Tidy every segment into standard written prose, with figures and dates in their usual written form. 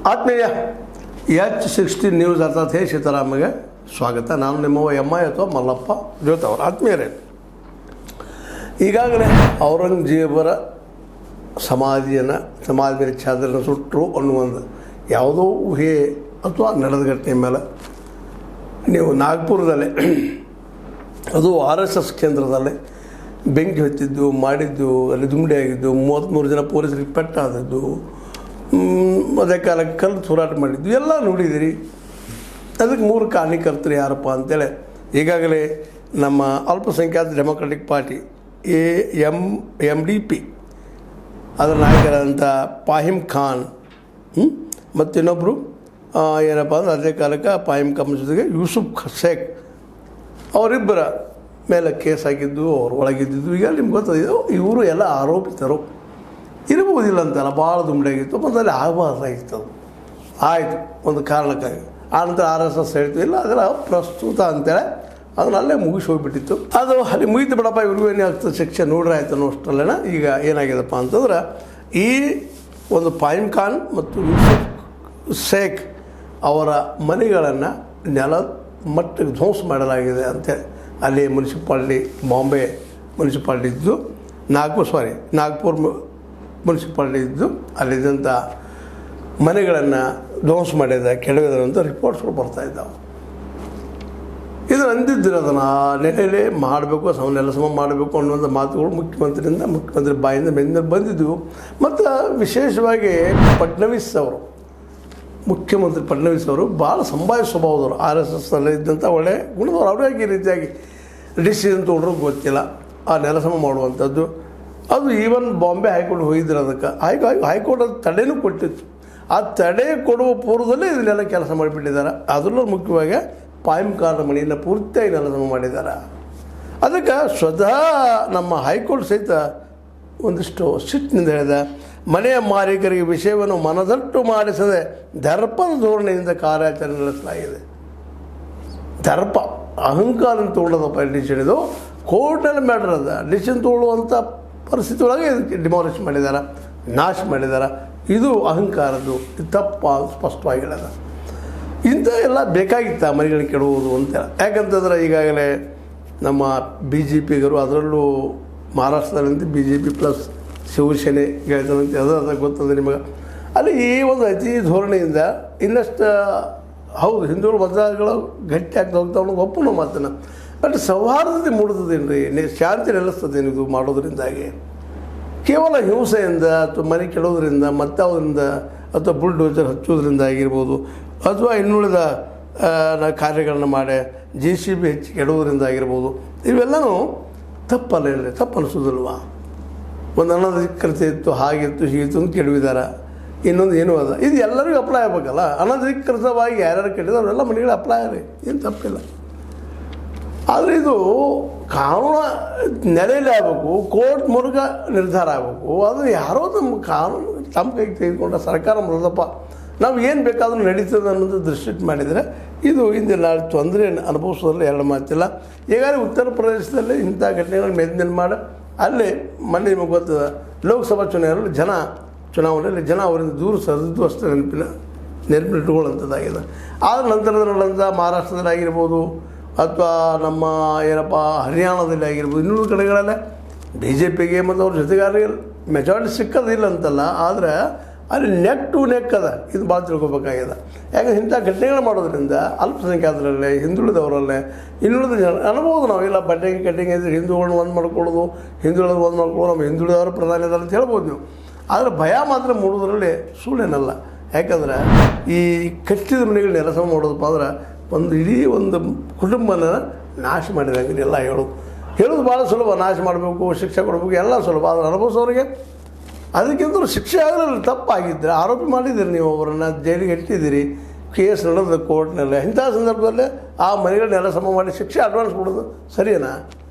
ಆತ್ಮೀಯ H16 news ಅರ್ಥಾತ್ ಹೇ ಸೀತಾರಾಮಗೆ ಸ್ವಾಗತ. ನಾನು ನಿಮ್ಮವ ಎಮ್ಮ ಅಥವಾ ಮಲ್ಲಪ್ಪ ಜೋತವರು. ಆತ್ಮೀಯರೇ, ಈಗಾಗಲೇ ಔರಂಗಜೇಬರ ಸಮಾಧಿ ಮೇಲೆ ಛಾದ್ರನ ಸುಟ್ಟರು ಅನ್ನುವಂಥ ಯಾವುದೋ ಊಹೆ ಅಥವಾ ನಡೆದ ಘಟನೆ ಮೇಲೆ ನೀವು ನಾಗ್ಪುರದಲ್ಲೇ ಅದು RSS ಕೇಂದ್ರದಲ್ಲೇ ಬೆಂಕಿ ಹೊತ್ತಿದ್ದು ಮಾಡಿದ್ದು, ಅಲ್ಲಿ ದುಂಬಡಿ ಆಗಿದ್ದು, 33 ಜನ ಪೊಲೀಸರಿಗೆ ಪೆಟ್ಟಾದದ್ದು, ಅದೇ ಕಾಲಕ್ಕೆ ಕಲ್ಲು ಹೋರಾಟ ಮಾಡಿದ್ದು ಎಲ್ಲ ನೋಡಿದ್ದೀರಿ. ಅದಕ್ಕೆ 3 ಕಾರಣಕರ್ತರು ಯಾರಪ್ಪ ಅಂತೇಳಿ ಈಗಾಗಲೇ ನಮ್ಮ ಅಲ್ಪಸಂಖ್ಯಾತ ಡೆಮೊಕ್ರೆಟಿಕ್ ಪಾರ್ಟಿ AMDP ಅದರ ನಾಯಕರಾದಂಥ ಫಾಹಿಮ್ ಖಾನ್ ಮತ್ತು ಇನ್ನೊಬ್ಬರು ಏನಪ್ಪ ಅಂದ್ರೆ ಅದೇ ಕಾಲಕ್ಕೆ ಫಾಹಿಮ್ ಖಾನ್ ಜೊತೆಗೆ ಯೂಸುಫ್ ಶೇಖ್ ಅವರಿಬ್ಬರ ಮೇಲೆ ಕೇಸ್ ಆಗಿದ್ದು, ಅವ್ರು ಒಳಗಿದ್ದು. ಈಗ ನಿಮ್ಗೆ ಗೊತ್ತಿದ್ದು ಇವರು ಎಲ್ಲ ಆರೋಪಿತರು ಇರಬಹುದಿಲ್ಲ ಅಂತಲ್ಲ, ಭಾಳ ದುಂಬಡಿಯಾಗಿತ್ತು ಮತ್ತು ಅಲ್ಲಿ ಆಗಬಾರ್ದಾಗಿತ್ತು. ಅದು ಆಯಿತು ಒಂದು ಕಾರಣಕ್ಕಾಗಿ. ಆನಂತರ RSS ಹೇಳ್ತೀವಿ ಇಲ್ಲ ಅದೆಲ್ಲ ಪ್ರಸ್ತುತ ಅಂತೇಳಿ ಅದನ್ನ ಅಲ್ಲೇ ಮುಗಿಸಿ ಹೋಗಿಬಿಟ್ಟಿತ್ತು. ಅದು ಅಲ್ಲಿ ಮುಗಿತು ಬಿಡಪ್ಪ, ಇವ್ರಿಗೂ ಏನೇ ಆಗ್ತದೆ ಶಿಕ್ಷೆ ನೋಡ್ರಿ ಆಯ್ತು ಅನ್ನೋಷ್ಟಲ್ಲೇನ. ಈಗ ಏನಾಗಿದೆಪ್ಪ ಅಂತಂದ್ರೆ ಈ ಒಂದು ಫಾಹಿಮ್ ಖಾನ್ ಮತ್ತು ಯೂಸುಫ್ ಶೇಖ್ ಅವರ ಮನೆಗಳನ್ನು ನೆಲ ಮಟ್ಟಿಗೆ ಧ್ವಂಸ ಮಾಡಲಾಗಿದೆ ಅಂತೇಳಿ ಅಲ್ಲಿ ಮುನ್ಸಿಪಾಲ್ಟಿ, ಬಾಂಬೆ ಮುನ್ಸಿಪಾಲ್ಟಿ ಇದ್ದು, ನಾಗ್ಪುರ್ ಮುನ್ಸಿಪಾಲ್ಟಿ ಇದ್ದು ಅಲ್ಲಿದ್ದಂಥ ಮನೆಗಳನ್ನು ಧ್ವಂಸ ಮಾಡಿದ, ಕೆಡವಿದ ಅಂತ ರಿಪೋರ್ಟ್ಸ್ಗಳು ಬರ್ತಾಯಿದ್ದಾವೆ. ಇದು ಅಂದಿದ್ದರು ಅದನ್ನು ನೆಲೆಯಲ್ಲೇ ಮಾಡಬೇಕು, ನೆಲ ಸಮ ಮಾಡಬೇಕು ಅನ್ನುವಂಥ ಮಾತುಗಳು ಮುಖ್ಯಮಂತ್ರಿ ಬಾಯಿಂದ ಬಂದಿದ್ದವು. ಮತ್ತು ವಿಶೇಷವಾಗಿ ಮುಖ್ಯಮಂತ್ರಿ ಫಡ್ನವೀಸ್ ಅವರು ಭಾಳ ಸಂಭಾವ್ಯ ಸ್ವಭಾವದವರು, RSSನಲ್ಲಿ ಇದ್ದಂಥ ಒಳ್ಳೆ ಗುಣದವರು. ಅವರಾಗಿ ಈ ರೀತಿಯಾಗಿ ಡಿಸಿಷನ್ ತೊಗೊಂಡ್ರೂ ಗೊತ್ತಿಲ್ಲ ಆ ನೆಲಸಮ ಮಾಡುವಂಥದ್ದು. ಅದು ಈವನ್ ಬಾಂಬೆ ಹೈಕೋರ್ಟ್ ಹೋಗಿದ್ರು, ಅದಕ್ಕೆ ಹೈಕೋರ್ಟ್ ಅದು ತಡೆನೂ ಕೊಟ್ಟಿತ್ತು. ಆ ತಡೆ ಕೊಡುವ ಪೂರ್ವದಲ್ಲೇ ಇದನ್ನೆಲ್ಲ ಕೆಲಸ ಮಾಡಿಬಿಟ್ಟಿದ್ದಾರೆ. ಅದರಲ್ಲೂ ಮುಖ್ಯವಾಗಿ ಫಾಹಿಮ್ ಖಾನ್ ಮನೆಯನ್ನು ಪೂರ್ತಿಯಾಗಿ ನೆಲಸಮ ಮಾಡಿದ್ದಾರೆ. ಅದಕ್ಕೆ ಸ್ವತಃ ನಮ್ಮ ಹೈಕೋರ್ಟ್ ಸಹಿತ ಒಂದಿಷ್ಟು ಸಿಟ್ಟಿನಿಂದ ಹೇಳಿದ, ಮನೆಯ ಮಾಲೀಕರಿಗೆ ವಿಷಯವನ್ನು ಮನದಟ್ಟು ಮಾಡಿಸದೆ ದರ್ಪದ ಧೋರಣೆಯಿಂದ ಕಾರ್ಯಾಚರಣೆ ನಡೆಸಲಾಗಿದೆ. ದರ್ಪ ಅಹಂಕಾರದಿಂದ ತೊಗೊಳ್ಳೋದಪ್ಪ ಡಿಸಿಷನ್. ಇದು ಕೋರ್ಟ್ನಲ್ಲಿ ಮ್ಯಾಟರ್ ಅದ. ಡಿಸಿಷನ್ ತೊಗೊಳ್ಳುವಂಥ ಪರಿಸ್ಥಿತಿ ಒಳಗೆ ಇದಕ್ಕೆ ಡಿಮಾಲಿಷ್ ಮಾಡಿದ್ದಾರೆ, ನಾಶ ಮಾಡಿದ್ದಾರೆ. ಇದು ಅಹಂಕಾರದ್ದು, ಇದು ತಪ್ಪ ಸ್ಪಷ್ಟವಾಗಿ ಹೇಳೋದ. ಇಂಥ ಎಲ್ಲ ಬೇಕಾಗಿತ್ತ ಮನೆಗಳನ್ನ ಕೆಡುವುದು ಅಂತ. ಯಾಕಂತಂದ್ರೆ ಈಗಾಗಲೇ ನಮ್ಮ BJPಗರು, ಅದರಲ್ಲೂ ಮಹಾರಾಷ್ಟ್ರದಲ್ಲಂತ BJP ಪ್ಲಸ್ ಶಿವಸೇನೆ ಗೆಳೆದಂತೆ ಅದು ಗೊತ್ತದೆ ನಿಮಗೆ. ಅಲ್ಲಿ ಈ ಒಂದು ಅತಿ ಧೋರಣೆಯಿಂದ ಇನ್ನಷ್ಟು ಹೌದು ಹಿಂದೂಗಳು ಮತಗಳು ಗಟ್ಟಿ ಆಗ್ತಾ ಹೋಗ್ತಾ ಅನ್ನೋದು ಒಪ್ಪು ಮಾತನ್ನು. ಬಟ್ ಸೌಹಾರ್ದತೆ ಮೂಡುತ್ತದೇನ್ರಿ, ಶಾಂತಿ ನೆಲೆಸ್ತದೇನು ಇದು ಮಾಡೋದ್ರಿಂದಾಗಿ? ಕೇವಲ ಹಿಂಸೆಯಿಂದ ಅಥವಾ ಮನೆ ಕೆಡೋದ್ರಿಂದ, ಮತ್ತಾವುದರಿಂದ ಅಥವಾ ಬುಲ್ಡೋಜರ್ ಹಚ್ಚೋದ್ರಿಂದ ಆಗಿರ್ಬೋದು, ಅಥವಾ ಇನ್ನುಳಿದ ಕಾರ್ಯಗಳನ್ನ ಮಾಡಿ JCB ಹೆಚ್ಚಿ ಕೆಡೋದ್ರಿಂದ ಆಗಿರ್ಬೋದು, ಇವೆಲ್ಲನೂ ತಪ್ಪಲ್ಲ ಇಲ್ಲರಿ, ತಪ್ಪು ಅನಿಸೋದಿಲ್ವಾ? ಒಂದು ಅನಧಿಕೃತ ಇತ್ತು, ಹಾಗಿತ್ತು, ಹೀಗಿತ್ತು ಅಂತ ಕೆಡವಿದ್ದಾರೆ. ಇನ್ನೊಂದು ಏನೂ ಅದ, ಇದು ಎಲ್ಲರಿಗೂ ಅಪ್ಲೈ ಆಗಬೇಕಲ್ಲ. ಅನಧಿಕೃತವಾಗಿ ಯಾರ್ಯಾರು ಕೆಟ್ಟಿದ್ರು ಅವರೆಲ್ಲ ಮನೆಗಳು ಅಪ್ಲೈ ಆಗಲಿ, ಏನು ತಪ್ಪಿಲ್ಲ. ಆದರೆ ಇದು ಕಾನೂನು ನೆಲೆಯಲ್ಲಿ ಆಗಬೇಕು, ಕೋರ್ಟ್ ಮೂಲಕ ನಿರ್ಧಾರ ಆಗಬೇಕು. ಅದು ಯಾರೋ ಕಾನೂನು ತಮ್ಮ ಕೈಗೆ ತೆಗೆದುಕೊಂಡ ಸರ್ಕಾರ ಮಾಡೋದಪ್ಪ, ನಾವು ಏನು ಬೇಕಾದರೂ ನಡೀತದೆ ಅನ್ನೋದು ದೃಷ್ಟಿ ಮಾಡಿದರೆ ಇದು ಹಿಂದಿನ ತೊಂದರೆ ಅನುಭವಿಸೋದ್ರಲ್ಲಿ ಎರಡು ಮಾತಿಲ್ಲ. ಈಗಾಗಲೇ ಉತ್ತರ ಪ್ರದೇಶದಲ್ಲಿ ಇಂಥ ಘಟನೆಗಳು ಮೇಲ್ಮೇಲೆ ಮಾಡಿ ಅಲ್ಲಿ ಮೊನ್ನೆ ನಿಮಗೆ ಗೊತ್ತದ ಲೋಕಸಭಾ ಚುನಾವಣೆಯಲ್ಲಿ ಜನ ಅವರಿಂದ ದೂರ ಸರಿದು ಅಷ್ಟೇ ನೆನಪಿಟ್ಟುಕೊಳ್ಳುವಂಥದ್ದಾಗಿದೆ. ಆದ ನಂತರದಲ್ಲಂಥ ಮಹಾರಾಷ್ಟ್ರದಲ್ಲಿ ಆಗಿರ್ಬೋದು, ಅಥವಾ ನಮ್ಮ ಹರಿಯಾಣದಲ್ಲಿ ಆಗಿರ್ಬೋದು, ಇನ್ನೂರು ಕಡೆಗಳಲ್ಲೇ BJPಗೆ ಮತ್ತು ಅವ್ರ ಜೊತೆಗಾರರಿಗೆ ಮೆಜಾರಿಟಿ ಸಿಕ್ಕದಿಲ್ಲ ಅಂತಲ್ಲ, ಆದರೆ ಅಲ್ಲಿ ನೆಕ್ ಟು ನೆಕ್ ಅದ. ಇದು ಭಾಳ ತಿಳ್ಕೊಬೇಕಾಗಿದೆ. ಯಾಕಂದ್ರೆ ಇಂಥ ಘಟನೆಗಳು ಮಾಡೋದ್ರಿಂದ ಅಲ್ಪಸಂಖ್ಯಾತರಲ್ಲೇ, ಹಿಂದುಳಿದವರಲ್ಲೇ, ಇನ್ನುಳಿದ ಜನ ಅನ್ಬೋದು. ನಾವೆಲ್ಲ ಕಟ್ಟಿಂಗ್ ಇದ್ರೆ ಹಿಂದೂಗಳನ್ನ ಒಂದು ಮಾಡ್ಕೊಳ್ಳೋದು, ಹಿಂದುಳಿದ ಒಂದು ಮಾಡ್ಕೊಳ್ಳೋದು, ನಮ್ಮ ಹಿಂದುಳಿದವರು ಪ್ರಧಾನಿ ಅದಾರ ಅಂತ ಹೇಳ್ಬೋದು ನೀವು. ಆದರೆ ಭಯ ಮಾತ್ರ ಮೂಡೋದ್ರಲ್ಲಿ ಸುಳ್ಳೇನಲ್ಲ. ಯಾಕಂದ್ರೆ ಈ ಕಟ್ಟಿದ ಮನೆಗಳು ನೆಲಸಮ ಮಾಡೋದಪ್ಪ ಅಂದ್ರೆ ಇಡೀ ಒಂದು ಕುಟುಂಬನ ನಾಶ ಮಾಡಿದಂಗೆ ಎಲ್ಲ ಹೇಳೋದು ಭಾಳ ಸುಲಭ. ನಾಶ ಮಾಡಬೇಕು, ಶಿಕ್ಷೆ ಕೊಡಬೇಕು, ಎಲ್ಲ ಸುಲಭ. ಆದರೆ ಅನುಭವಿಸೋರಿಗೆ ಅದಕ್ಕಿಂತಲೂ ಶಿಕ್ಷೆ ಆಗಲಿಲ್ಲ. ತಪ್ಪಾಗಿದ್ದರೆ ಆರೋಪಿ ಮಾಡಿದ್ದೀರಿ, ನೀವು ಅವರನ್ನು ಜೈಲಿಗೆ ಇಟ್ಟಿದ್ದೀರಿ, ಕೇಸ್ ನಡೆದ ಕೋರ್ಟ್ನಲ್ಲೇ. ಇಂಥ ಸಂದರ್ಭದಲ್ಲೇ ಆ ಮನೆಗಳ ನೆಲಸಮ ಮಾಡಿ ಶಿಕ್ಷೆ ಅಡ್ವಾನ್ಸ್ ಕೊಡೋದು ಸರಿಯೇನಾ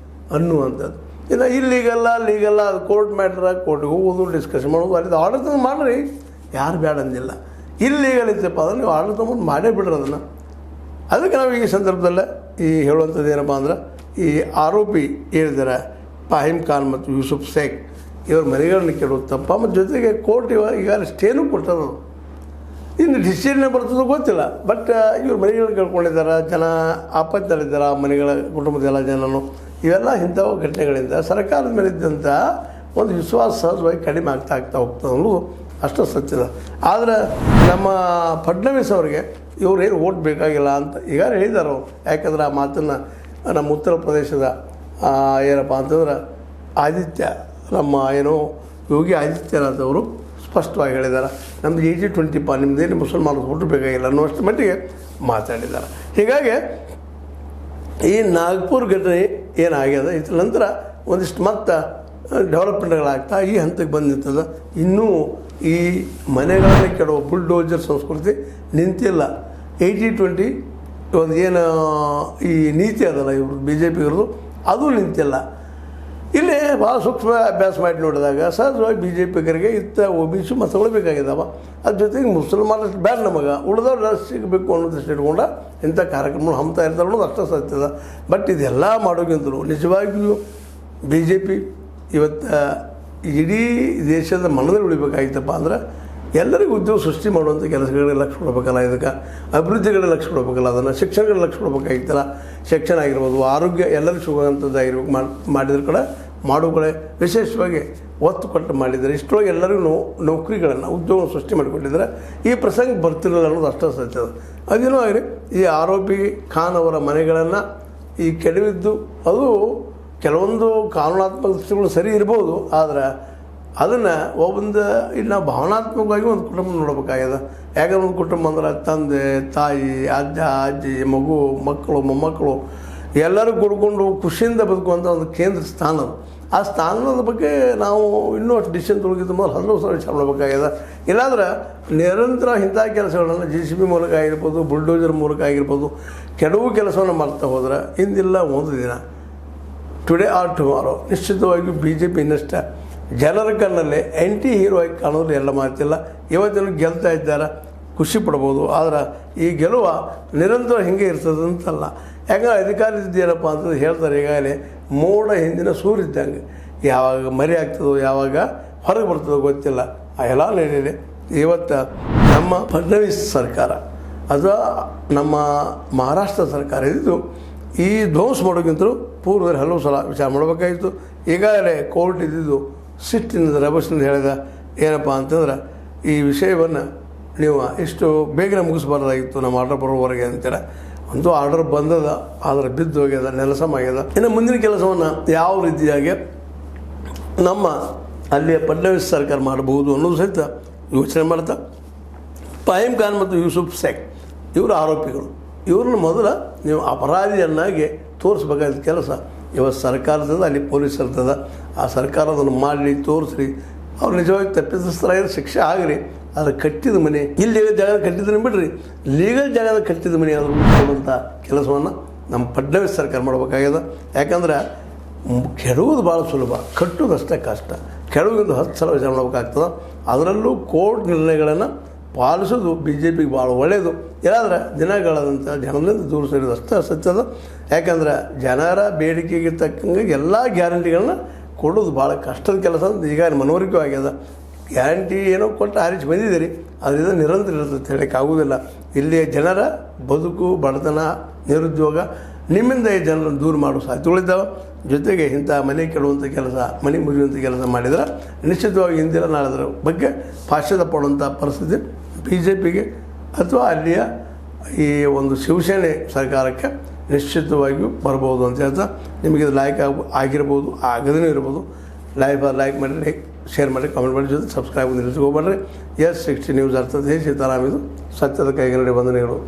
ಅನ್ನುವಂಥದ್ದು. ಇನ್ನು ಲೀಗಲ್ಲ ಅದು ಕೋರ್ಟ್ ಮ್ಯಾಟ್ರ, ಕೋರ್ಟ್ಗೆ ಹೋಗೋದು, ಡಿಸ್ಕಷನ್ ಮಾಡೋದು, ಅಲ್ಲಿದ್ದು ಆರ್ಡರ್ ತಂದು ಮಾಡಿರಿ, ಯಾರು ಬೇಡ ಅಂದಿಲ್ಲ. ಇಲ್ಲೀಗಲ್ ಇತ್ತಪ್ಪ ಅಂದ್ರೆ ನೀವು ಆರ್ಡರ್ ತೊಗೊಂಡು ಮಾಡೇ ಬಿಡ್ರಿ ಅದನ್ನು. ಅದಕ್ಕೆ ನಾವು ಈ ಸಂದರ್ಭದಲ್ಲೇ ಹೇಳುವಂಥದ್ದು ಏನಪ್ಪ ಅಂದ್ರೆ, ಈ ಆರೋಪಿ ಹೇಳಿದ್ದಾರೆ ಫಾಹಿಮ್ ಖಾನ್ ಮತ್ತು ಯೂಸುಫ್ ಶೇಖ್ ಇವ್ರ ಮನೆಗಳನ್ನ ಕೆಡೋದು ತಪ್ಪ. ಮತ್ತು ಜೊತೆಗೆ ಕೋರ್ಟ್ ಈಗ ಸ್ಟೇನೂ ಕೊಟ್ಟದು. ಇನ್ನು ಡಿಸಿಷನ್ ಬರ್ತದೋ ಗೊತ್ತಿಲ್ಲ. ಬಟ್ ಇವ್ರು ಮನೆಗಳನ್ನ ಕಳ್ಕೊಂಡಿದ್ದಾರೆ, ಜನ ಆಪತ್ತಲ್ಲಿದ್ದಾರೆ, ಆ ಮನೆಗಳ ಕುಟುಂಬದ ಎಲ್ಲ ಜನನು. ಇವೆಲ್ಲ ಇಂಥವು ಘಟನೆಗಳಿಂದ ಸರ್ಕಾರದ ಮೇಲೆ ಇದ್ದಂಥ ಒಂದು ವಿಶ್ವಾಸ ಸಹಜವಾಗಿ ಕಡಿಮೆ ಆಗ್ತಾ ಹೋಗ್ತದೆ ಅನ್ನೋದು ಅಷ್ಟು ಸತ್ಯದ. ಆದರೆ ನಮ್ಮ ಫಡ್ನವೀಸ್ ಅವ್ರಿಗೆ ಇವ್ರೇನು ಓಟ್ ಬೇಕಾಗಿಲ್ಲ ಅಂತ ಈಗ ಹೇಳಿದ್ದಾರೆ ಅವರು. ಯಾಕಂದ್ರೆ ಆ ಮಾತನ್ನು ನಮ್ಮ ಉತ್ತರ ಪ್ರದೇಶದ ಏನಪ್ಪ ಅಂತಂದ್ರೆ ನಮ್ಮ ಯೋಗಿ ಆದಿತ್ಯನಾಥ್ ಅವರು ಸ್ಪಷ್ಟವಾಗಿ ಹೇಳಿದ್ದಾರೆ, ನಮ್ಮದು 80-20 ನಿಮ್ಮದೇನು ಮುಸಲ್ಮಾನರು ಓಟು ಬೇಕಾಗಿಲ್ಲ ಅನ್ನುವಷ್ಟು ಮಟ್ಟಿಗೆ ಮಾತಾಡಿದ್ದಾರೆ. ಹೀಗಾಗಿ ಈ ನಾಗ್ಪುರ್ ಘಟನೆ ಏನಾಗ್ಯದ, ಇದ್ರ ನಂತರ ಒಂದಿಷ್ಟು ಮತ್ತೆ ಡೆವಲಪ್ಮೆಂಟ್ಗಳಾಗ್ತಾ ಈ ಹಂತಕ್ಕೆ ಬಂದು ನಿಂತದ. ಇನ್ನೂ ಈ ಮನೆಗಳಲ್ಲಿ ಕೆಡುವ ಬುಲ್ಡೋಜರ್ ಸಂಸ್ಕೃತಿ ನಿಂತಿಲ್ಲ. 80-20 ಒಂದು ಏನು ಈ ನೀತಿ ಅದಲ್ಲ ಇವರು BJP-ಯವ್ರದ್ದು, ಅದು ನಿಂತಿಲ್ಲ. ಇಲ್ಲಿ ಭಾಳ ಸೂಕ್ಷ್ಮ ಅಭ್ಯಾಸ ಮಾಡಿ ನೋಡಿದಾಗ ಸಹಜವಾಗಿ BJP-ಗರಿಗೆ OBC ಮತಗಳು ಬೇಕಾಗಿದ್ದಾವೆ. ಅದ್ರ ಜೊತೆಗೆ ಮುಸಲ್ಮಾನಷ್ಟು ಬ್ಯಾಡ ನಮಗೆ, ಉಳಿದವ್ರು ಸಿಗಬೇಕು ಅನ್ನೋದಷ್ಟು ಇಟ್ಕೊಂಡ ಇಂಥ ಕಾರ್ಯಕ್ರಮಗಳು ಹಮ್ತಾ ಇರ್ತಾರೆ ಅನ್ನೋದು ಅಷ್ಟೇ ಸತ್ಯದ. ಬಟ್ ಇದೆಲ್ಲ ಮಾಡೋಕ್ಕಿಂತಲೂ ನಿಜವಾಗಿಯೂ BJP ಇವತ್ತು ಇಡೀ ದೇಶದ ಮನದಲ್ಲಿ ಉಳಿಬೇಕಾಗಿತ್ತಪ್ಪ ಅಂದ್ರೆ ಎಲ್ಲರಿಗೂ ಉದ್ಯೋಗ ಸೃಷ್ಟಿ ಮಾಡುವಂಥ ಕೆಲಸಗಳಿಗೆ ಲಕ್ಷ್ಯ ಕೊಡಬೇಕಲ್ಲ, ಇದಕ್ಕೆ ಅಭಿವೃದ್ಧಿಗಳಿಗೆ ಲಕ್ಷ್ಯ ಕೊಡಬೇಕಲ್ಲ, ಅದನ್ನು ಶಿಕ್ಷಣಗಳಿಗೆ ಲಕ್ಷ್ಯ ಕೊಡಬೇಕಾಗಿತ್ತಲ್ಲ. ಶಿಕ್ಷಣ ಆಗಿರ್ಬೋದು, ಆರೋಗ್ಯ ಎಲ್ಲರಿಗೂ ಸಿಗುವಂಥದ್ದಾಗಿರ್ಬೇಕು. ಮಾಡಿದ್ರ ಕಡೆ ಮಾಡೋ ಕಡೆ ವಿಶೇಷವಾಗಿ ಒತ್ತು ಕೊಟ್ಟು ಮಾಡಿದರೆ ಇಷ್ಟರೊಳಗೆ ಎಲ್ಲರಿಗೂ ನೌಕರಿಗಳನ್ನು ಉದ್ಯೋಗ ಸೃಷ್ಟಿ ಮಾಡಿಕೊಂಡಿದ್ದಾರೆ. ಈ ಪ್ರಸಂಗ ಬರ್ತಿರಲಿಲ್ಲ ಅನ್ನೋದು ಅಷ್ಟೇ ಸತ್ಯದ. ಅದೇನೋ ಆಗಿರಿ, ಈ ಆರೋಪಿ ಖಾನ್ ಅವರ ಮನೆಗಳನ್ನು ಈ ಕೆಡವಿದ್ದು ಅದು ಕೆಲವೊಂದು ಕಾನೂನಾತ್ಮಕ ದೃಷ್ಟಿಗಳು ಸರಿ ಇರ್ಬೋದು. ಆದರೆ ಅದನ್ನು ಇಲ್ಲಿ ನಾವು ಭಾವನಾತ್ಮಕವಾಗಿ ಒಂದು ಕುಟುಂಬ ನೋಡಬೇಕಾಗ್ಯದ. ಯಾಕಂದ್ರೆ ಒಂದು ಕುಟುಂಬ ಅಂದ್ರೆ ತಂದೆ, ತಾಯಿ, ಅಜ್ಜ, ಅಜ್ಜಿ, ಮಗು, ಮಕ್ಕಳು, ಮೊಮ್ಮಕ್ಕಳು ಎಲ್ಲರೂ ಕೂಡ್ಕೊಂಡು ಖುಷಿಯಿಂದ ಬದುಕುವಂಥ ಒಂದು ಕೇಂದ್ರ ಸ್ಥಾನ ಅದು. ಆ ಸ್ಥಾನದ ಬಗ್ಗೆ ನಾವು ಇನ್ನೂ ಅಷ್ಟು ಡಿಸಿಷನ್ ತೊಳಗಿದ ಮೊದಲು 10 ಸಲ ವಿಚಾರ ಮಾಡಬೇಕಾಗ್ಯದ. ಇಲ್ಲಾಂದ್ರೆ ನಿರಂತರ ಇಂಥ ಕೆಲಸಗಳನ್ನು JCB ಮೂಲಕ ಆಗಿರ್ಬೋದು, ಬುಲ್ಡೋಜರ್ ಮೂಲಕ ಆಗಿರ್ಬೋದು, ಕೆಲವು ಕೆಲಸವನ್ನು ಮಾಡ್ತಾ ಹೋದ್ರೆ ಇಂದಿಲ್ಲ ಒಂದು ದಿನ ಟುಡೇ ಆರ್ ಟುಮಾರೋ ನಿಶ್ಚಿತವಾಗಿಯೂ BJP ಇನ್ನಷ್ಟೇ ಜನರ ಕಣ್ಣಲ್ಲಿ ಆ್ಯಂಟಿ ಹೀರೋ ಆಗಿ ಕಾಣೋದು ಎಲ್ಲ ಮಾತಿಲ್ಲ. ಇವತ್ತಿನ ಗೆಲ್ತಾ ಇದ್ದಾರೆ, ಖುಷಿ ಪಡ್ಬೋದು. ಆದರೆ ಈ ಗೆಲುವ ನಿರಂತರ ಹಿಂಗೆ ಇರ್ತದೆ ಅಂತಲ್ಲ. ಯಾಕಂದ್ರೆ ಅಧಿಕಾರ ಇದ್ದೇನಪ್ಪ ಅಂತಂದು ಹೇಳ್ತಾರೆ, ಈಗಾಗಲೇ ಮೋಡ ಹಿಂದಿನ ಸೂರಿದ್ದಂಗೆ ಯಾವಾಗ ಮರಿ ಆಗ್ತದೋ ಯಾವಾಗ ಹೊರಗೆ ಬರ್ತದೋ ಗೊತ್ತಿಲ್ಲ. ಆ ಎಲ್ಲ ನಡೆಯಲಿ. ಇವತ್ತು ನಮ್ಮ ಫಡ್ನವೀಸ್ ಸರ್ಕಾರ ಅಥವಾ ನಮ್ಮ ಮಹಾರಾಷ್ಟ್ರ ಸರ್ಕಾರ ಇದ್ದು ಈ ಧ್ವಂಸ ಮಾಡೋಕ್ಕಿಂತಲೂ ಪೂರ್ವದಲ್ಲಿ ಹಲವು ಸಲ ವಿಚಾರ ಮಾಡಬೇಕಾಗಿತ್ತು. ಈಗಾಗಲೇ ಕೋರ್ಟ್ ಇದ್ದಿದ್ದು ಸಿಟ್ಟಿನಿಂದ ರಭಸದಿಂದ ಹೇಳಿದ ಏನಪ್ಪ ಅಂತಂದ್ರೆ ಈ ವಿಷಯವನ್ನು ನೀವು ಇಷ್ಟು ಬೇಗನೆ ಮುಗಿಸ್ಬಾರ್ದಾಗಿತ್ತು, ನಮ್ಮ ಆರ್ಡರ್ ಬರೋವರೆಗೆ ಅಂತೇಳಿ. ಒಂದು ಆರ್ಡರ್ ಬಂದದ, ಆದರೆ ಬಿದ್ದು ಹೋಗ್ಯದ, ನೆಲಸಮ ಆಗ್ಯದ. ಇನ್ನು ಮುಂದಿನ ಕೆಲಸವನ್ನು ಯಾವ ರೀತಿಯಾಗಿ ನಮ್ಮ ಅಲ್ಲಿಯ ಫಡ್ನವೀಸ್ ಸರ್ಕಾರ ಮಾಡಬಹುದು ಅನ್ನೋದು ಸಹಿತ ಯೋಚನೆ ಮಾಡ್ತಾ ಫಹೀಮ್ ಖಾನ್ ಮತ್ತು ಯೂಸುಫ್ ಶೇಖ್ ಇವರು ಆರೋಪಿಗಳು. ಇವ್ರನ್ನ ಮೊದಲು ನೀವು ಅಪರಾಧಿಯನ್ನಾಗಿ ತೋರಿಸ್ಬೇಕಾದ ಕೆಲಸ ಇವತ್ತು ಸರ್ಕಾರದಿಂದ ಅಲ್ಲಿ ಪೊಲೀಸ್ ಇರ್ತದೆ. ಆ ಸರ್ಕಾರ ಅದನ್ನು ಮಾಡಲಿ, ತೋರಿಸ್ರಿ. ಅವ್ರು ನಿಜವಾಗಿ ತಪ್ಪಿತಸ್ಥರಾಗಿರೋ ಶಿಕ್ಷೆ ಆಗಲಿ. ಆದರೆ ಕಟ್ಟಿದ ಮನೆ, ಇಲ್ಲಿ ಜಾಗದ ಕಟ್ಟಿದ್ದನ್ನು ಬಿಡ್ರಿ, ಲೀಗಲ್ ಜಾಗದ ಕಟ್ಟಿದ ಮನೆ ಆದರೂ ಕೊಡುವಂಥ ಕೆಲಸವನ್ನು ನಮ್ಮ ಫಡ್ನವೀಸ್ ಸರ್ಕಾರ ಮಾಡಬೇಕಾಗ್ಯದ. ಯಾಕಂದ್ರೆ ಕೆಡುವುದು ಭಾಳ ಸುಲಭ, ಕಟ್ಟುವುದಷ್ಟೇ ಕಷ್ಟ. ಕೆಡುವಿಂದ 10 ಸಲ ವಿಚಾರ ಮಾಡಬೇಕಾಗ್ತದೆ. ಅದರಲ್ಲೂ ಕೋರ್ಟ್ ನಿರ್ಣಯಗಳನ್ನು ಪಾಲಿಸೋದು BJPಗೆ ಭಾಳ ಒಳ್ಳೆಯದು. ಇಲ್ಲಾಂದ್ರೆ ದಿನಗಳಾದಂಥ ಜನರಿಂದ ದೂರ ಸರಿಯೋದು ಅಷ್ಟೇ ಸತ್ಯದ. ಯಾಕಂದ್ರೆ ಜನರ ಬೇಡಿಕೆಗೆ ತಕ್ಕಂಗೆ ಎಲ್ಲ ಗ್ಯಾರಂಟಿಗಳನ್ನ ಕೊಡೋದು ಭಾಳ ಕಷ್ಟದ ಕೆಲಸ ಅಂತ ಈಗ ಮನವರಿಕೆ ಆಗ್ಯದ. ಗ್ಯಾರಂಟಿ ಏನೋ ಕೊಟ್ಟು ಆರಿಸಿ ಬಂದಿದ್ದೀರಿ, ಅದರಿಂದ ನಿರಂತರ ಇರ್ತದೆ ಹೇಳೋಕ್ಕಾಗೋದಿಲ್ಲ. ಇಲ್ಲಿಯ ಜನರ ಬದುಕು, ಬಡತನ, ನಿರುದ್ಯೋಗ ನಿಮ್ಮಿಂದ ಈ ಜನರನ್ನು ದೂರ ಮಾಡೋ ಸಾಧ್ಯತೆಗಳಿದ್ದಾವೆ. ಜೊತೆಗೆ ಇಂಥ ಮನೆ ಕೆಡುವಂಥ ಕೆಲಸ, ಮನೆ ಮುರಿಯುವಂಥ ಕೆಲಸ ಮಾಡಿದರೆ ನಿಶ್ಚಿತವಾಗಿ ಇಂದಿನ ನಾಳದ್ರ ಬಗ್ಗೆ ಪಾಶ್ಚಾತ್ಯ ಪಡುವಂಥ ಪರಿಸ್ಥಿತಿ BJPಗೆ ಅಥವಾ ಅಲ್ಲಿಯ ಈ ಒಂದು ಶಿವಸೇನೆ ಸರ್ಕಾರಕ್ಕೆ ನಿಶ್ಚಿತವಾಗಿಯೂ ಬರ್ಬೋದು ಅಂತ ಹೇಳ್ತಾ, ನಿಮಗೆ ಇದು ಲೈಕ್ ಆಗಿರ್ಬೋದು, ಆಗದೇ ಇರ್ಬೋದು. ಲೈಕ್ ಮಾಡಿ, ಶೇರ್ ಮಾಡಿ, ಕಾಮೆಂಟ್ ಮಾಡಿ, ಜೊತೆ ಸಬ್ಸ್ಕ್ರೈಬ್ ನಿಲ್ಲಿಸ್ಕೋಬೇಡ್ರಿ. S60 ನ್ಯೂಸ್ ಅರ್ಥದ ಸೀತಾರಾಮ್, ಇದು ಸತ್ಯದ ಕೈಗನ್ನಡಿ ವಂದನೆಗಳು.